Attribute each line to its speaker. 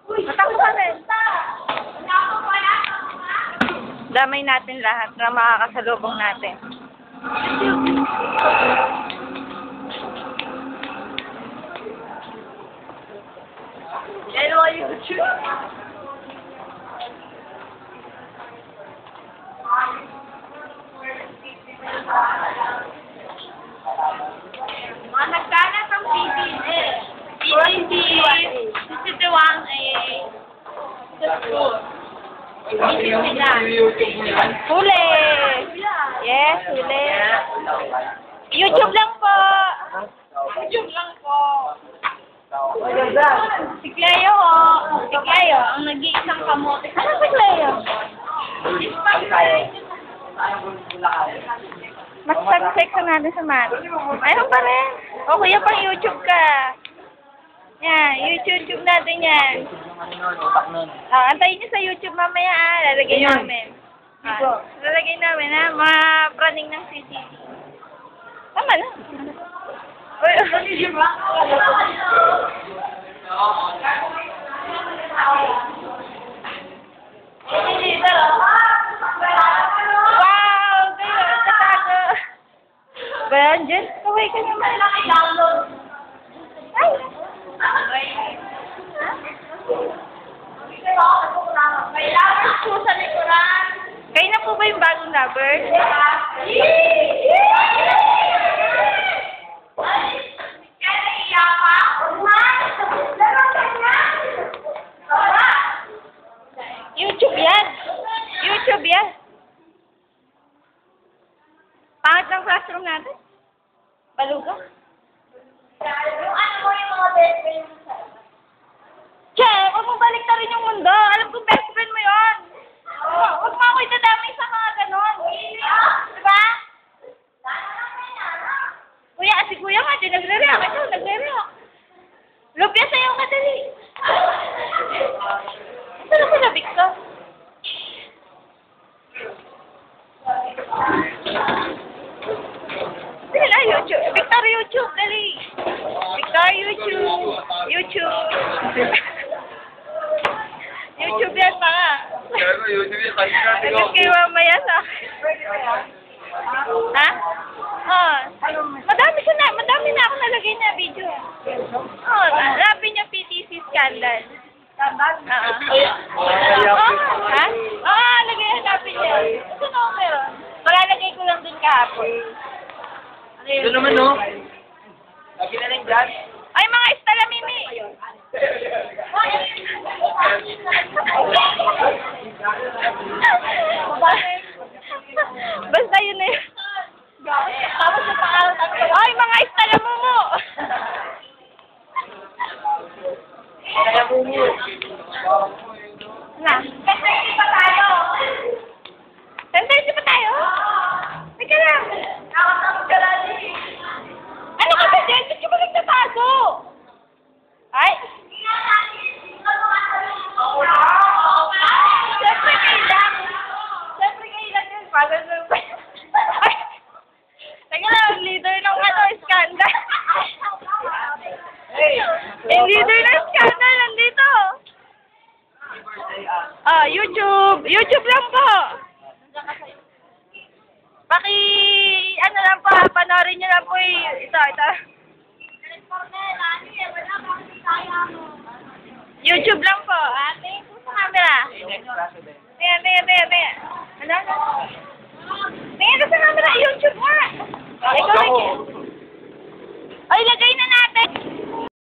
Speaker 1: Matakbo ka rin. Damay natin lahat na makakasalubong natin.
Speaker 2: Hello, YouTube. Mga nagkana from PBB. PBB, 61A.
Speaker 1: Huli! Yes, huli. YouTube lang po.
Speaker 2: YouTube lang po.
Speaker 1: Si Cleo, oh.
Speaker 2: Si Cleo, ang nag-iisang kamote.
Speaker 1: Ano si Cleo? Mas pag-check ka natin sa mat. Ayun pa rin. O kuya, pang YouTube ka. Yan, YouTube natin yan. Antayin niyo sa YouTube mamaya, lalagay namin. Lalagay namin, ha? Mga praning ng CCTV. Tama na. Uy, wow! Kayo, tatago. Ba yan, Jen? Kaway ka naman. Ay!
Speaker 2: Kailangan po sa likuran.
Speaker 1: Kayo na po ba yung bagong lover? YouTube yan. YouTube yan. Pangit ng classroom natin. Baluga.
Speaker 2: Yung ano mo yung mga best friend mo sa'yo?
Speaker 1: Che, huwag mong balik na rin yung mundo. Alam kong best friend mo yun. Huwag mo ako itadamay sa mga ganon. Diba? Kuya, si kuya nga, di nagre-react. Ito, nagre-react. Lupya sa'yo ka, dali. Ito na sinabik ka. Dali na, YouTube. Victor, YouTube, dali. Victor, YouTube. YouTube. YouTube yan, mga. Agad kayo mamaya sa akin. Ha? Oh. Madami na ako nalagay na video. Oh, hanapin niyo PTC scandal. Ha? Lagay hanapin niyo. Ito na ako meron. Malalagay ko lang din kahapon.
Speaker 3: Ito naman, no? Lagi na lang dyan.
Speaker 1: Ay, mga istalamimi! Basta yun na yun.
Speaker 2: Tapos sa pangalan
Speaker 1: Ay, mga istalamumu! Na?
Speaker 2: Kasi pa tayo.
Speaker 1: Sentensya pa tayo? Teka lang.
Speaker 2: Nakatapos ka lang eh.
Speaker 1: Ano ka ba dyan? Ba't ka ba nagtatago? Ay! Siyempre kailang. Siyempre kailang yun. Parang ay! Teka lang, leader ng scandal. Yung leader ng scandal nandito. YouTube. YouTube lang po. Ano lang po, panoorin nyo lang po ito. YouTube lang po. Tingin po sa camera. Tingin. Ano? Tingin sa camera, YouTube nga. Ikaw lagi. Ay, lagay na